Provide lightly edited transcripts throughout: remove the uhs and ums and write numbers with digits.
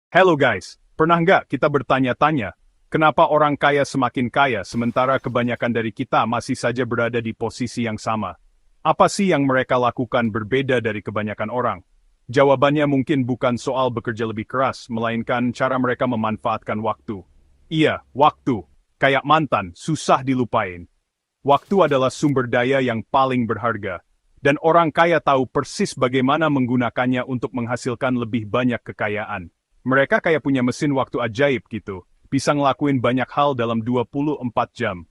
Hello guys, pernah nggak kita bertanya-tanya, kenapa orang kaya semakin kaya sementara kebanyakan dari kita masih saja berada di posisi yang sama? Apa sih yang mereka lakukan berbeda dari kebanyakan orang? Jawabannya mungkin bukan soal bekerja lebih keras, melainkan cara mereka memanfaatkan waktu. Iya, waktu. Kayak mantan, susah dilupain. Waktu adalah sumber daya yang paling berharga. Dan orang kaya tahu persis bagaimana menggunakannya untuk menghasilkan lebih banyak kekayaan. Mereka kayak punya mesin waktu ajaib gitu. Bisa ngelakuin banyak hal dalam 24 jam.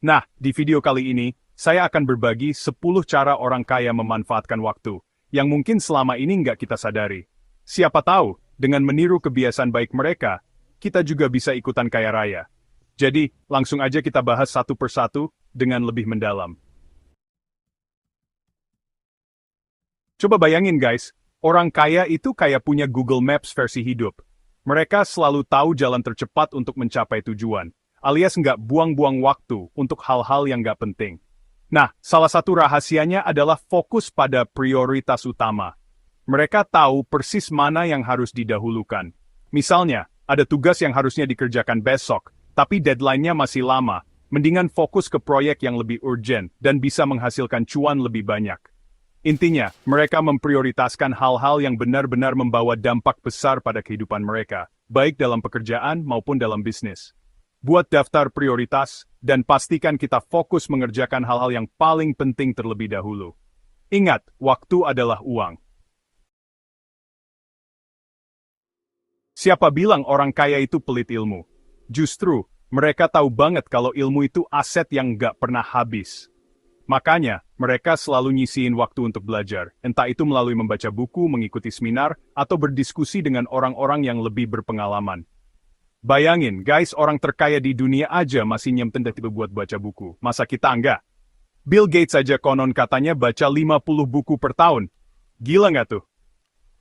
Nah, di video kali ini, saya akan berbagi 10 cara orang kaya memanfaatkan waktu, yang mungkin selama ini nggak kita sadari. Siapa tahu, dengan meniru kebiasaan baik mereka, kita juga bisa ikutan kaya raya. Jadi, langsung aja kita bahas satu persatu dengan lebih mendalam. Coba bayangin guys, orang kaya itu kayak punya Google Maps versi hidup. Mereka selalu tahu jalan tercepat untuk mencapai tujuan, alias nggak buang-buang waktu untuk hal-hal yang nggak penting. Nah, salah satu rahasianya adalah fokus pada prioritas utama. Mereka tahu persis mana yang harus didahulukan. Misalnya, ada tugas yang harusnya dikerjakan besok, tapi deadline-nya masih lama. Mendingan fokus ke proyek yang lebih urgent dan bisa menghasilkan cuan lebih banyak. Intinya, mereka memprioritaskan hal-hal yang benar-benar membawa dampak besar pada kehidupan mereka, baik dalam pekerjaan maupun dalam bisnis. Buat daftar prioritas, dan pastikan kita fokus mengerjakan hal-hal yang paling penting terlebih dahulu. Ingat, waktu adalah uang. Siapa bilang orang kaya itu pelit ilmu? Justru, mereka tahu banget kalau ilmu itu aset yang nggak pernah habis. Makanya, mereka selalu nyisiin waktu untuk belajar, entah itu melalui membaca buku, mengikuti seminar, atau berdiskusi dengan orang-orang yang lebih berpengalaman. Bayangin, guys, orang terkaya di dunia aja masih nyempen waktu buat baca buku. Masa kita enggak? Bill Gates aja konon katanya baca 50 buku per tahun. Gila nggak tuh?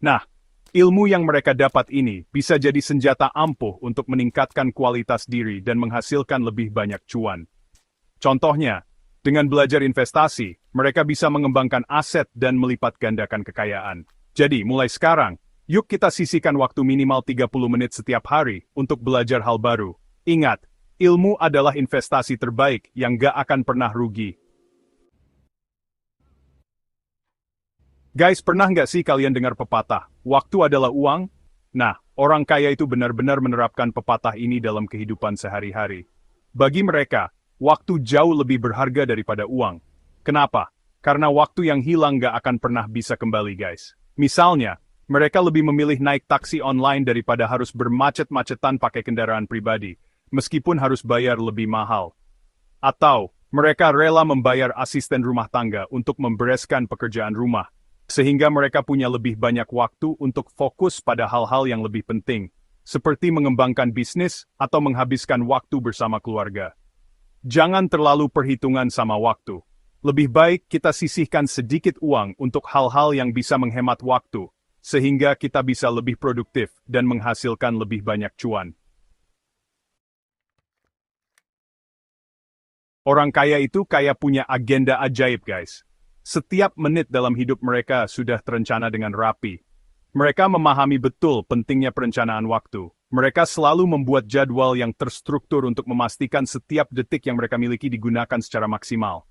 Nah, ilmu yang mereka dapat ini bisa jadi senjata ampuh untuk meningkatkan kualitas diri dan menghasilkan lebih banyak cuan. Contohnya, dengan belajar investasi, mereka bisa mengembangkan aset dan melipat gandakan kekayaan. Jadi, mulai sekarang, yuk kita sisihkan waktu minimal 30 menit setiap hari untuk belajar hal baru. Ingat, ilmu adalah investasi terbaik yang gak akan pernah rugi. Guys, pernah nggak sih kalian dengar pepatah, waktu adalah uang? Nah, orang kaya itu benar-benar menerapkan pepatah ini dalam kehidupan sehari-hari. Bagi mereka, waktu jauh lebih berharga daripada uang. Kenapa? Karena waktu yang hilang gak akan pernah bisa kembali guys. Misalnya, mereka lebih memilih naik taksi online daripada harus bermacet-macetan pakai kendaraan pribadi, meskipun harus bayar lebih mahal. Atau, mereka rela membayar asisten rumah tangga untuk membereskan pekerjaan rumah, sehingga mereka punya lebih banyak waktu untuk fokus pada hal-hal yang lebih penting, seperti mengembangkan bisnis atau menghabiskan waktu bersama keluarga. Jangan terlalu perhitungan sama waktu. Lebih baik kita sisihkan sedikit uang untuk hal-hal yang bisa menghemat waktu, sehingga kita bisa lebih produktif dan menghasilkan lebih banyak cuan. Orang kaya itu kayak punya agenda ajaib guys. Setiap menit dalam hidup mereka sudah terencana dengan rapi. Mereka memahami betul pentingnya perencanaan waktu. Mereka selalu membuat jadwal yang terstruktur untuk memastikan setiap detik yang mereka miliki digunakan secara maksimal.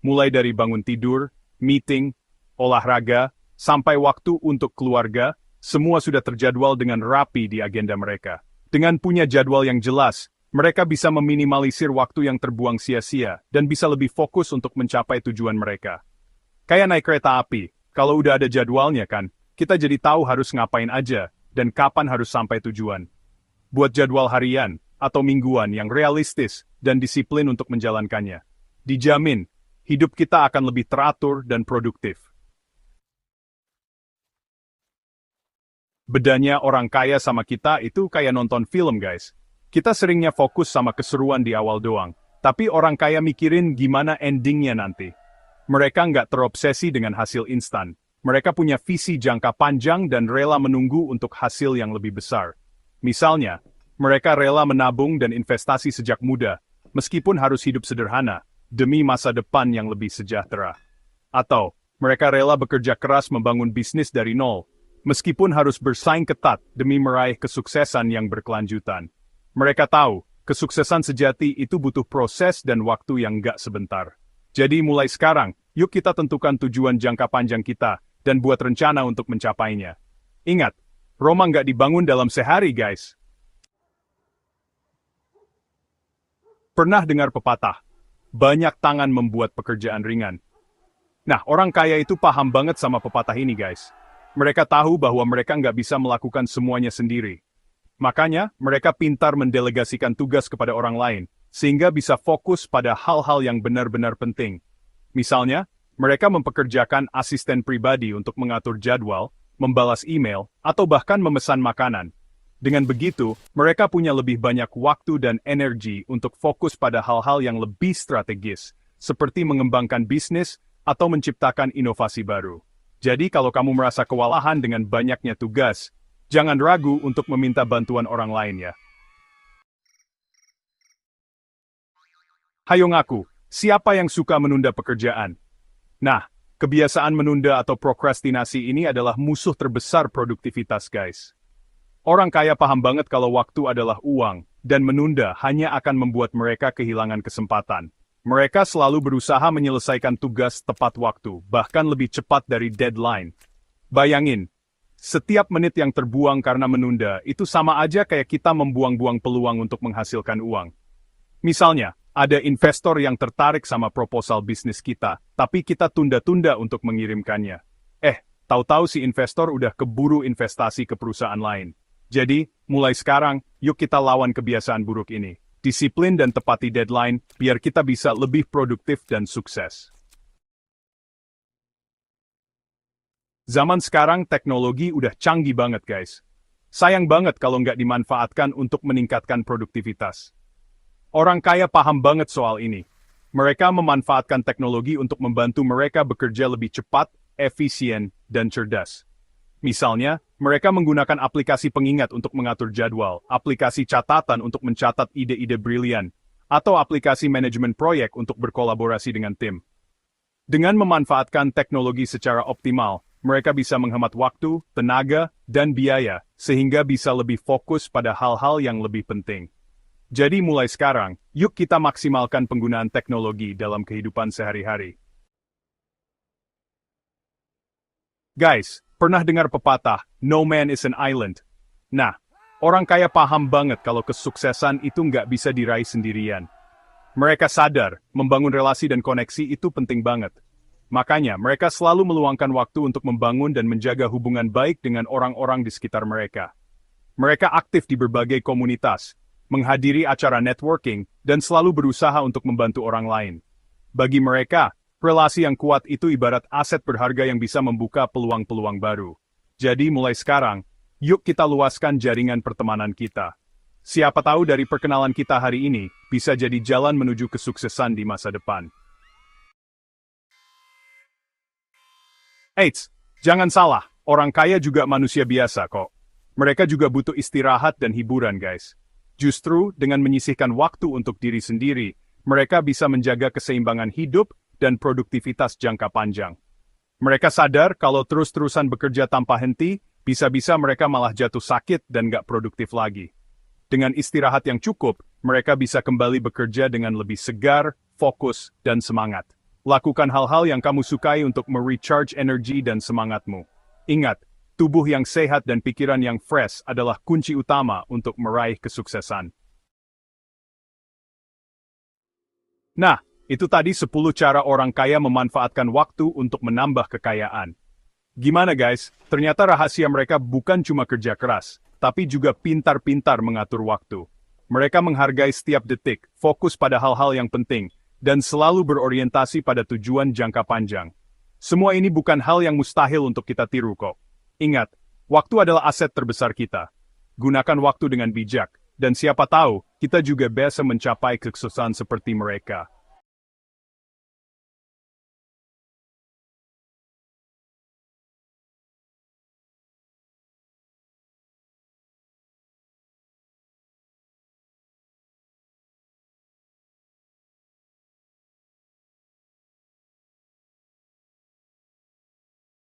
Mulai dari bangun tidur, meeting, olahraga, sampai waktu untuk keluarga, semua sudah terjadwal dengan rapi di agenda mereka. Dengan punya jadwal yang jelas, mereka bisa meminimalisir waktu yang terbuang sia-sia dan bisa lebih fokus untuk mencapai tujuan mereka. Kayak naik kereta api, kalau udah ada jadwalnya kan, kita jadi tahu harus ngapain aja dan kapan harus sampai tujuan. Buat jadwal harian atau mingguan yang realistis dan disiplin untuk menjalankannya. Dijamin, hidup kita akan lebih teratur dan produktif. Bedanya orang kaya sama kita itu kayak nonton film guys. Kita seringnya fokus sama keseruan di awal doang, tapi orang kaya mikirin gimana endingnya nanti. Mereka nggak terobsesi dengan hasil instan. Mereka punya visi jangka panjang dan rela menunggu untuk hasil yang lebih besar. Misalnya, mereka rela menabung dan investasi sejak muda, meskipun harus hidup sederhana, demi masa depan yang lebih sejahtera. Atau, mereka rela bekerja keras membangun bisnis dari nol, meskipun harus bersaing ketat demi meraih kesuksesan yang berkelanjutan. Mereka tahu, kesuksesan sejati itu butuh proses dan waktu yang gak sebentar. Jadi mulai sekarang, yuk kita tentukan tujuan jangka panjang kita, dan buat rencana untuk mencapainya. Ingat, Roma nggak dibangun dalam sehari, guys. Pernah dengar pepatah, banyak tangan membuat pekerjaan ringan. Nah, orang kaya itu paham banget sama pepatah ini, guys. Mereka tahu bahwa mereka nggak bisa melakukan semuanya sendiri. Makanya, mereka pintar mendelegasikan tugas kepada orang lain, sehingga bisa fokus pada hal-hal yang benar-benar penting. Misalnya, mereka mempekerjakan asisten pribadi untuk mengatur jadwal, membalas email, atau bahkan memesan makanan. Dengan begitu, mereka punya lebih banyak waktu dan energi untuk fokus pada hal-hal yang lebih strategis, seperti mengembangkan bisnis atau menciptakan inovasi baru. Jadi kalau kamu merasa kewalahan dengan banyaknya tugas, jangan ragu untuk meminta bantuan orang lain ya. Hayo ngaku, siapa yang suka menunda pekerjaan? Nah, kebiasaan menunda atau prokrastinasi ini adalah musuh terbesar produktivitas, guys. Orang kaya paham banget kalau waktu adalah uang, dan menunda hanya akan membuat mereka kehilangan kesempatan. Mereka selalu berusaha menyelesaikan tugas tepat waktu, bahkan lebih cepat dari deadline. Bayangin, setiap menit yang terbuang karena menunda itu sama aja kayak kita membuang-buang peluang untuk menghasilkan uang. Misalnya, ada investor yang tertarik sama proposal bisnis kita, tapi kita tunda-tunda untuk mengirimkannya. Tahu-tahu si investor udah keburu investasi ke perusahaan lain. Jadi, mulai sekarang, yuk kita lawan kebiasaan buruk ini. Disiplin dan tepati deadline, biar kita bisa lebih produktif dan sukses. Zaman sekarang teknologi udah canggih banget, guys. Sayang banget kalau nggak dimanfaatkan untuk meningkatkan produktivitas. Orang kaya paham banget soal ini. Mereka memanfaatkan teknologi untuk membantu mereka bekerja lebih cepat, efisien, dan cerdas. Misalnya, mereka menggunakan aplikasi pengingat untuk mengatur jadwal, aplikasi catatan untuk mencatat ide-ide brilian, atau aplikasi manajemen proyek untuk berkolaborasi dengan tim. Dengan memanfaatkan teknologi secara optimal, mereka bisa menghemat waktu, tenaga, dan biaya, sehingga bisa lebih fokus pada hal-hal yang lebih penting. Jadi mulai sekarang, yuk kita maksimalkan penggunaan teknologi dalam kehidupan sehari-hari. Guys, pernah dengar pepatah, no man is an island? Nah, orang kaya paham banget kalau kesuksesan itu nggak bisa diraih sendirian. Mereka sadar, membangun relasi dan koneksi itu penting banget. Makanya, mereka selalu meluangkan waktu untuk membangun dan menjaga hubungan baik dengan orang-orang di sekitar mereka. Mereka aktif di berbagai komunitas, menghadiri acara networking, dan selalu berusaha untuk membantu orang lain. Bagi mereka, relasi yang kuat itu ibarat aset berharga yang bisa membuka peluang-peluang baru. Jadi mulai sekarang, yuk kita luaskan jaringan pertemanan kita. Siapa tahu dari perkenalan kita hari ini, bisa jadi jalan menuju kesuksesan di masa depan. Eits, jangan salah, orang kaya juga manusia biasa kok. Mereka juga butuh istirahat dan hiburan, guys. Justru, dengan menyisihkan waktu untuk diri sendiri, mereka bisa menjaga keseimbangan hidup dan produktivitas jangka panjang. Mereka sadar kalau terus-terusan bekerja tanpa henti, bisa-bisa mereka malah jatuh sakit dan gak produktif lagi. Dengan istirahat yang cukup, mereka bisa kembali bekerja dengan lebih segar, fokus, dan semangat. Lakukan hal-hal yang kamu sukai untuk merecharge energi dan semangatmu. Ingat, tubuh yang sehat dan pikiran yang fresh adalah kunci utama untuk meraih kesuksesan. Nah, itu tadi 10 cara orang kaya memanfaatkan waktu untuk menambah kekayaan. Gimana guys? Ternyata rahasia mereka bukan cuma kerja keras, tapi juga pintar-pintar mengatur waktu. Mereka menghargai setiap detik, fokus pada hal-hal yang penting, dan selalu berorientasi pada tujuan jangka panjang. Semua ini bukan hal yang mustahil untuk kita tiru kok. Ingat, waktu adalah aset terbesar kita. Gunakan waktu dengan bijak, dan siapa tahu, kita juga bisa mencapai kesuksesan seperti mereka.